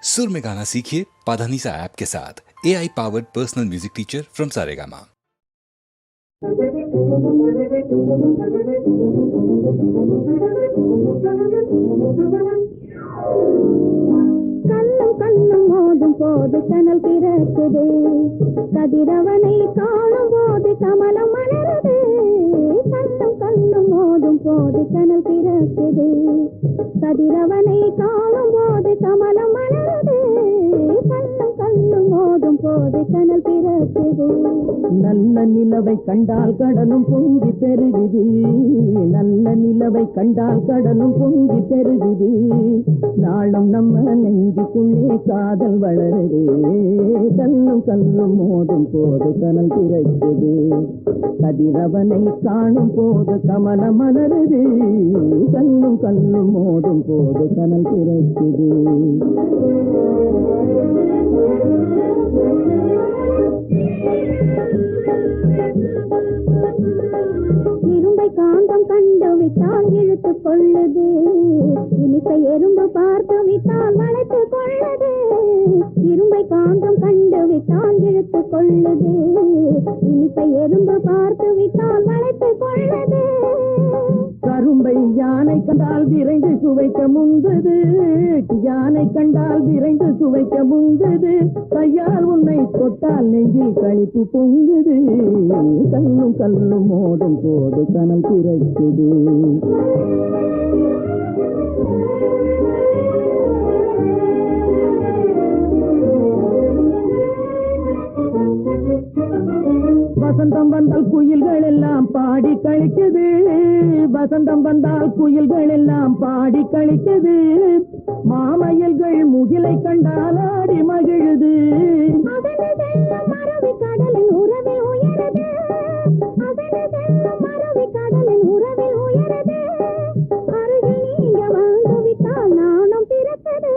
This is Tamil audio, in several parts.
सुर में गाना सीखिए पाधानीसा ऐप के साथ। AI powered personal music teacher from Saregama. கல்லும் கல்லும் மோதும் போது கனல் பிறக்குது, கதிரவனை காணும் போது கமலம் மலருது. கல்லும் கல்லும் மோதும் போது கனல் பிறக்குது, கதிரவனை காணும் போது கமலம் மலருது. கல்லும் கல்லும் மோதும் போது கனல் பிறக்குது. நல்ல நிலவை கண்டால் கடலும் பொங்கி பெருகுது, நல்ல நிலவை கண்டால் கடலும் பொங்கி பெருகுது. நாளும் நம்ம நெஞ்சுக்குள்ளே காதல் வளருது, கல்லும் கல்லும் மோதும் போது கனல் பிறக்குது. கதிரவனை காணும் போது கமலம் மலருது, கல்லும் கல்லும் மோதும் போது கனல் பிறக்குது. இரும்பை காந்தம் கண்டு விட்டால் இழுத்துக் கொள்ளுது, இனிப்பை எறும்பு பார்த்து விட்டால் வளைத்துக் கொள்ளுது. இரும்பை காந்தம் கண்டு விட்டால் இழுத்துக் கொள்ளுது, இனிப்பை எறும்பு பார்த்து விட்டால் வளைத்துக் கொள்ளுது. கரும்பை யானை கண்டால் விரைந்து சுவைக்க முந்தது, யானை கண்டால் விரைந்து சுவைக்க முந்தது. கையால் உன்னை தொட்டால் நெஞ்சில் களிப்பு பொங்குது, கல்லும் கல்லும் மோதும் போது கனல் பிறக்குது. வசந்தம் வந்தால் குயில்கள் எல்லாம் பாடி கழிக்குது, வசந்தம் வந்தால் குயில்கள் எல்லாம் பாடி கழிக்குது. மாமயில்கள் முகிலை கண்டால் ஆடி மகிழுது. மரவி கடலின் உறவில் உயரது, மரவி கடலின் உறவில் உயரது. அருகில் நீங்க வந்து விட்டால் நாணம் பிறக்குது,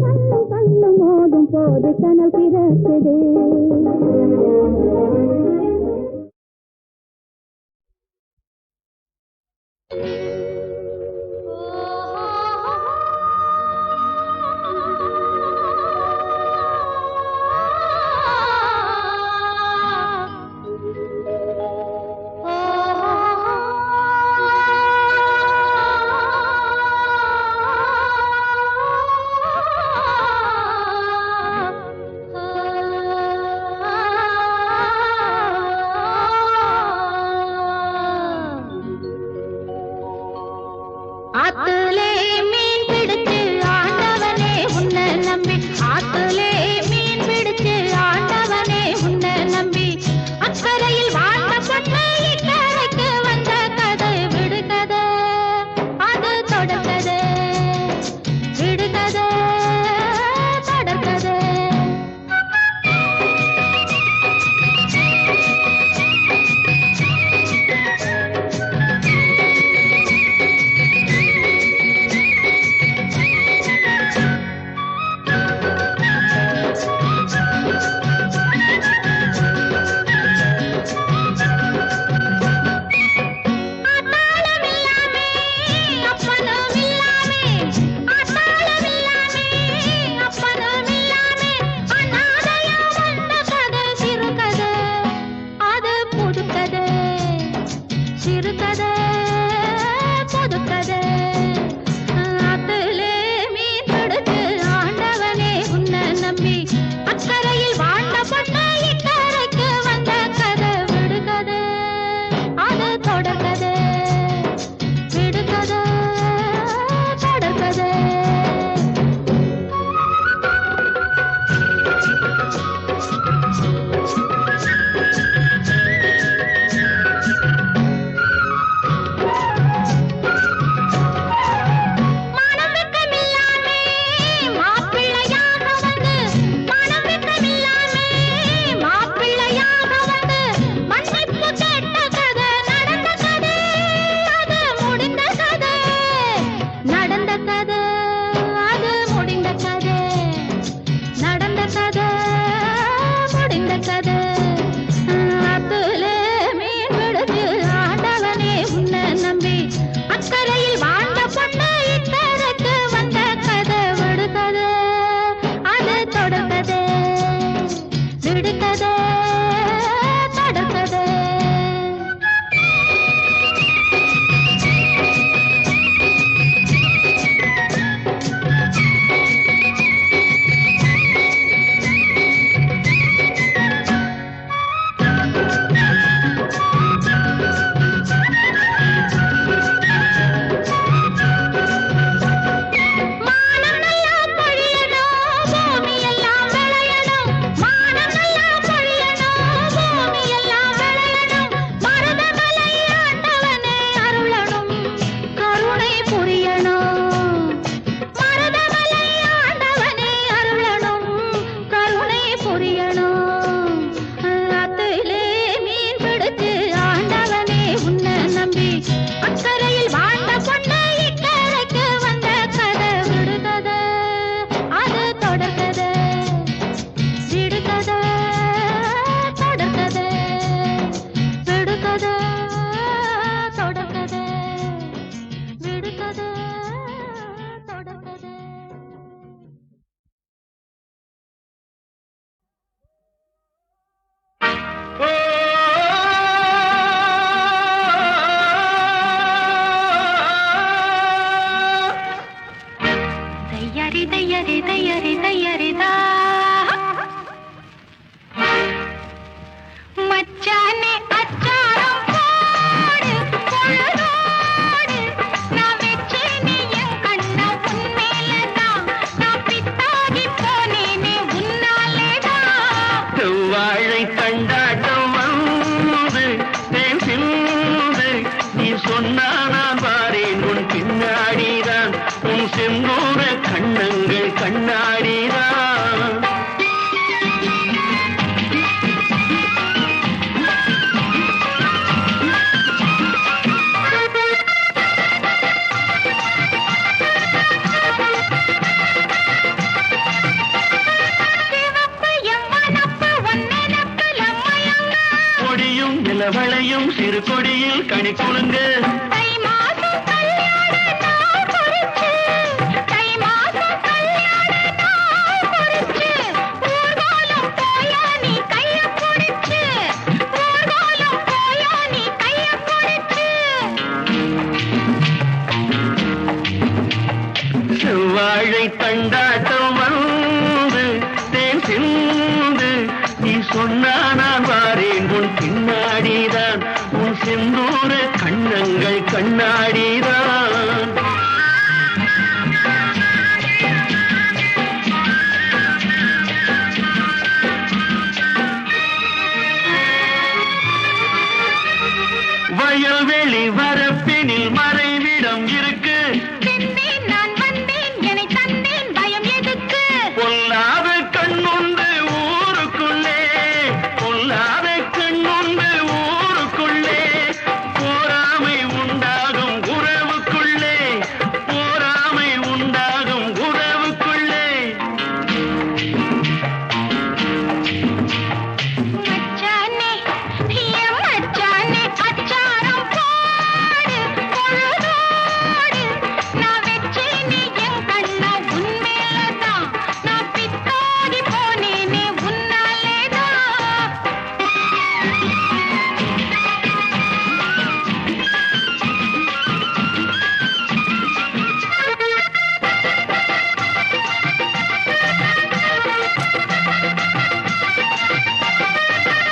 கல்லும் கல்லும் மோதும் போது கனல் பிறக்குது. ஆத்துலே மீன் பிடிச்சு ஆண்டவனே உன்னை நம்பி, ஆத்துலே மீன் பிடிச்சு ஆண்டவனே உன்னை நம்பி, அக்கறையில் வாழ்ந்த பொண்ணு இக்கரைக்கு வந்த கதை விடுகதை, அது தொடர்கதை, விடுகதை தொடர்கதை. தையரி தையரி தையரிதா மச்சானே அச்சாரம் போடு பொழுதோடு நான் வெச்சேனே என் கண்ண உன் மேலதான் நான் பித்தாகி போனேனே உன்னாலேதான் செவ்வாழை கண்டாட்டம் வந்து தேன் சிந்து நீ சொன்னா நான் பாரேன் உன் பின்னாடிதான் உன் செந்தூர கண்ணங்கள் கண்ணாடிதான் சிவப்பு எம்மனப்பு ஒன்னெனப்புல மயங்க கொடியும் நிலவளையும் சிறு கொடியில் கனி குலுங்க தை மாசம் கல்யாண நாள் குறிச்சு தை மாசம் கல்யாண நாள் குறிச்சு ஊர்வலம் போயா நீ கைய பிடிச்சு ஊர்வலம் போயா நீ கைய பிடிச்சு செவ்வாழை தண்டாட்டம் வந்து தேன் சிந்து நீ சொன்னா நான் வாரேன் உன் பின்னாடிதான் உன் செந்தூர கண்ணங்கள் கண்ணாடிதான் வயல்வெளி வரப்பினில் மறைவிடம் இருக்கு சென்றேன் நான் வந்தேன் என்னை தந்தேன் பயம் எதுக்கு பொல்லாத கண்ணுண்டு ஊருக்குள்ளே பொல்லாத கண்ணுண்டு ஊருக்குள்ளே போராமை உண்டாகும் உறவுக்குள்ளே போராமை உண்டாகும் உறவுக்குள்ளே மச்சானே என் மச்சானே அச்சாரம் போடு பொழுதோடு நான் வெச்சேனே என் கண்ண உன் மேலதான் நான் பித்தாகி போனேனே உன்னாலேதான்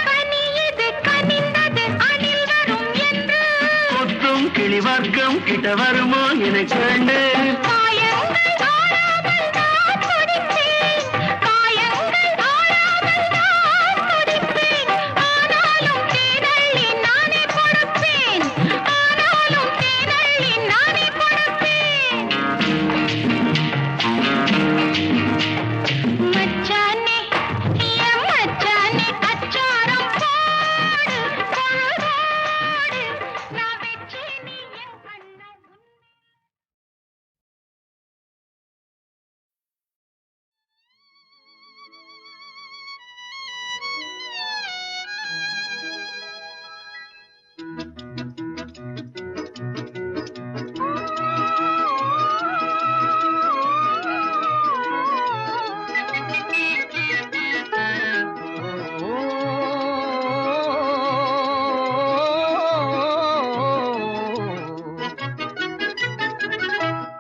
கனியது கனிந்தது அணில் வரும் என்று கொத்தும் கிளி வர்க்கம் கிட்ட வருமோ எனக்கு கண்டு காயங்கள் ஆறாமல் நான் துடிப்பேன் காயங்கள் ஆறாமல் நான் துடிப்பேன் ஆனாலும் தேனள்ளி நானே கொடுப்பேன் ஆனாலும் தேனள்ளி நானே கொடுப்பேன் மச்சானே என் மச்சானே அச்சாரம் போடு பொழுதோடு நான் வெச்சேனே என் கண்ண உன்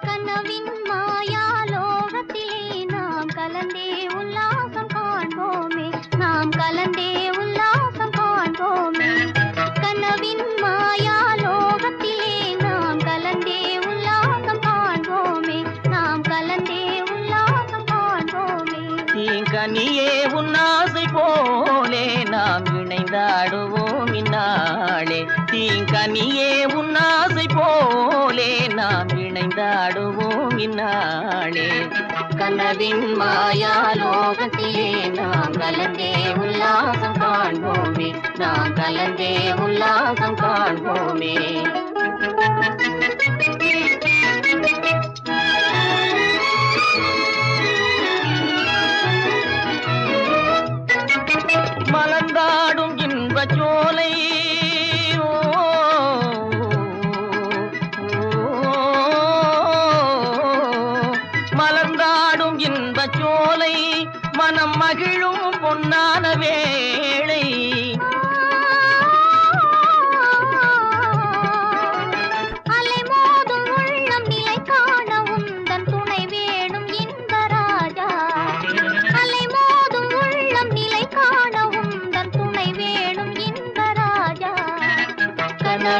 கனவின் மாயாலோகத்திலே நாம் கலந்தே உல்லாசம் காண்போமே நாம் கலந்தே உல்லாசம் காண்போமே கனவின் மாயாலோகத்திலே நாம் கலந்தே உல்லாசம் காண்போமே நாம் கலந்தே உல்லாசம் காண்போமே கனியே உன்னாசை போலே நாம் இணைந்தாடுவோம் இந்நாளே தீங்கனியே உன்னாசை போலே நாம் இணைந்தாடுவோம் இந்நாளே கனவின் மாயாலோகத்திலே நாம் கலந்தே உல்லாசம் காண்போமே நாம் கலந்தே உல்லாசம் காண்போமே மலர்ந்தாடும் இன்பச் சோலை ஓ, மலர்ந்தாடும் இன்பச் சோலை மனம் மகிழும் பொன்னான வேளை அலை மோதும் உள்ளம் நிலை காண உந்தன் துணை வேணும் இன்பராஜா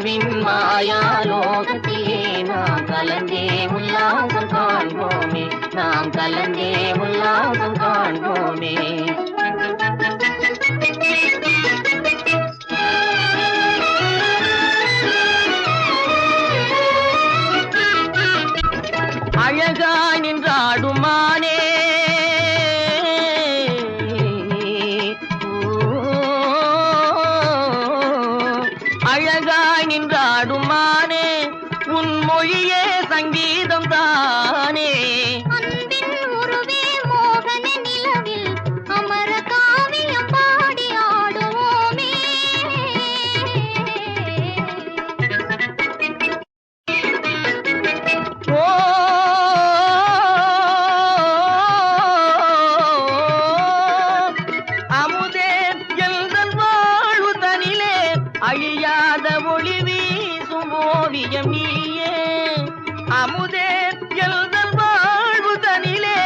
கனவின் மாயாலோகத்திலே நாம் கலந்தே உல்லாசம் காண்போமே, நாம் கலந்தே உல்லாசம் காண்போமே. அழகாய் நின்றாடுமானே அழகாய் நின்றாடுமானே உன் மொழியே சங்கீதம் தானே. அன்பின் உருவே மோகன நிலவில் அமர காவியம் பாடி ஆடுவோமே. ஓ அமுதே எந்தன் வாழ்வு தனிலே அழியாத ஒளி வீசும் ஓவியம் நீயே. அமுதே எந்தன் வாழ்வு தனிலே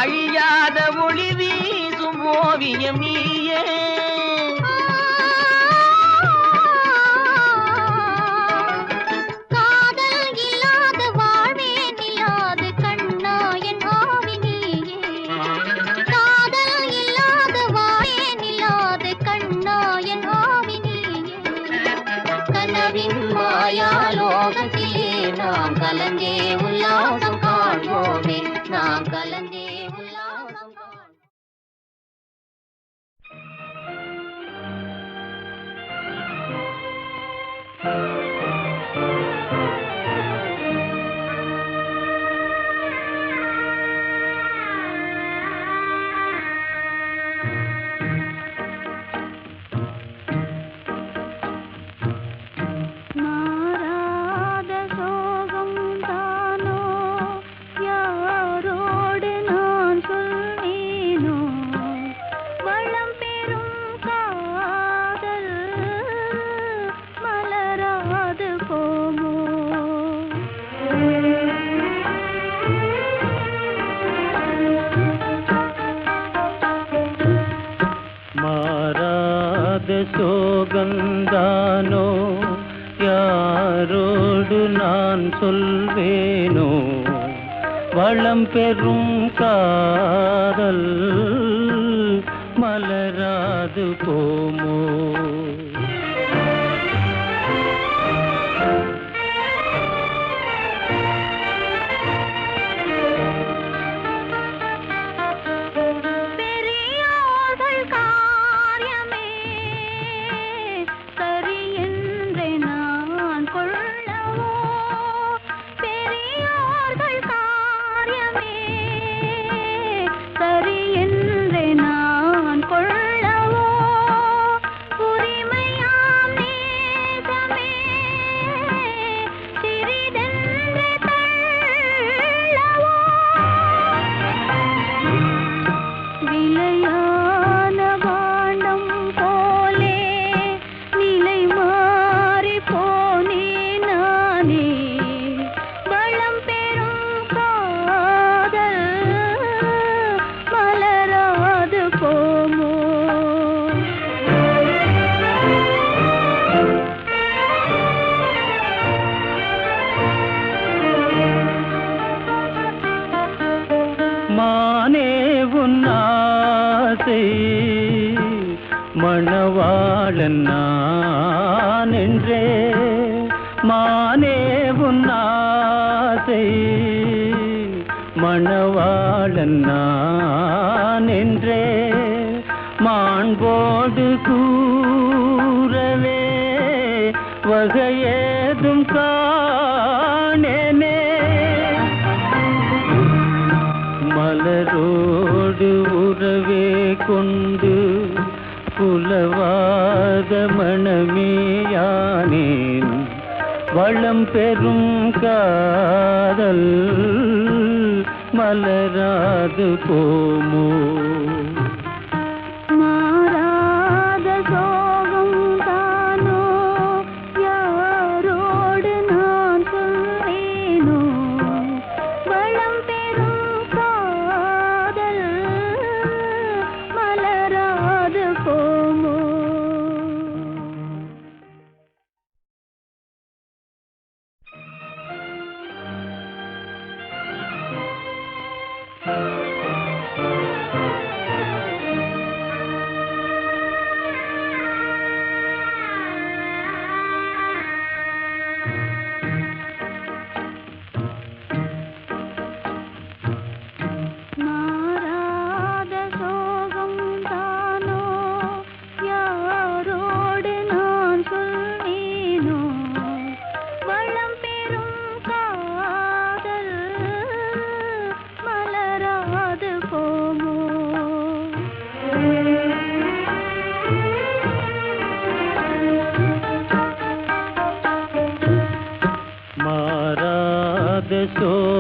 அழியாத ஒளி வீசும் ஓவியம் நீயே. காதல் இல்லாத வாழ்வே நில்லாது கண்ணா என் ஆவி நீயே. காதல் இல்லாத வாழ்வே நில்லாது கண்ணா என் ஆவி நீயே. கனவின் மாயாலோகத்திலே நாம் கலந்தே உல்லாசம் காண்போமே, நாம் கலந்தே உல்லாசம் காண்போமே. மாறாத சோகம் தானோ யாரோடு நான் சொல்வேனோ வளம் பெறும் காதல் மலராது போமோ. மாறாத சோகந்தானோ யாரோடு நான் சொல்வேனோ வளம் பெறும் காதல் மலராது போமோ. பெரியோர்கள் காரியமே சரி என்று நான் கொள்ளவோ. பெரியோர்கள் காரியமே சரி என்று நான் கொள்ளவோ. உரிமையாம் நேசமே சிறிதென்று தள்ளவோ. விலையான பாண்டம் போலே நிலை மாறி போனே நானே. வளம் பெறும் காதல் மலராது போமோ. மானே உன் ஆசை மணவாளன் நான் என்றே. மானே உன் ஆசை மணவாளன் நான் என்றே. மாண்போடு கூறவே வகையேதும் காணேனே. மலரோடு உறவே கொண்டு புலவாத மணமேயானேன். வளம் பெறும் காதல் மலராது போமோ.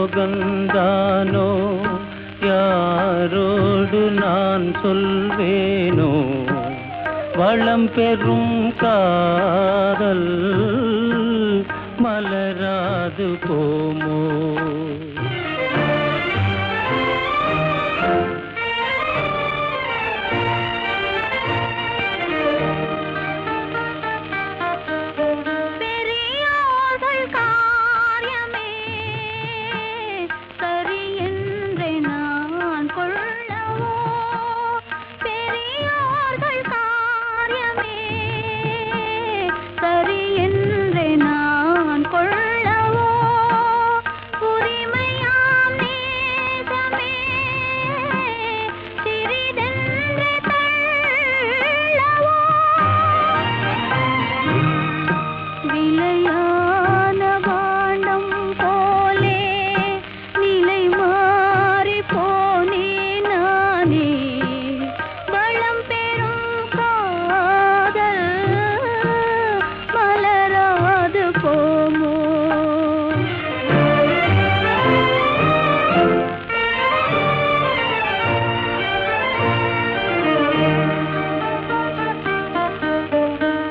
சோகந்தானோ யாரோடு நான் சொல்வேனோ வளம் பெறும் காதல் மலராது போமோ பெரியோர்கள் காரியமே சரி என்று நான் கொள்ளவோ பெரியோர்கள் காரியமே சரி என்று நான் கொள்ளவோ உரிமையாம் நேசமே சிறிதென்று தள்ளவோ விலையான பாண்டம் போலே நிலை மாறி போனே நானே வளம் பெறும் காதல் மலராது போமோ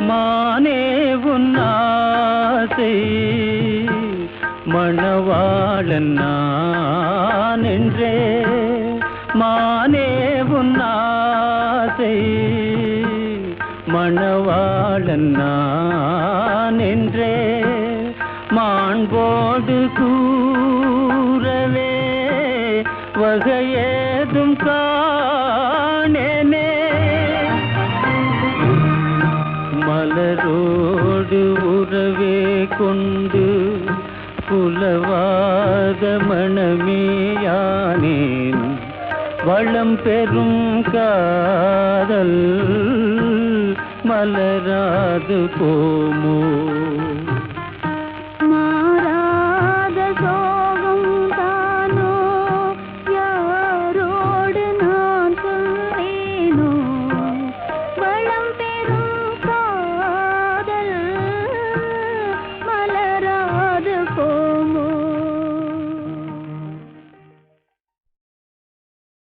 மானே உன் ஆசை மணவாளன் நான் என்றே மானே உன் ஆசை மணவாளன் நான் என்றே மாண்போடு கூறவே வகையேதும் காணேனே மலரோடு உறவே கொண்டு புலவாத மணமேயானேன் வளம் பெறும் காதல் மலராது போமோ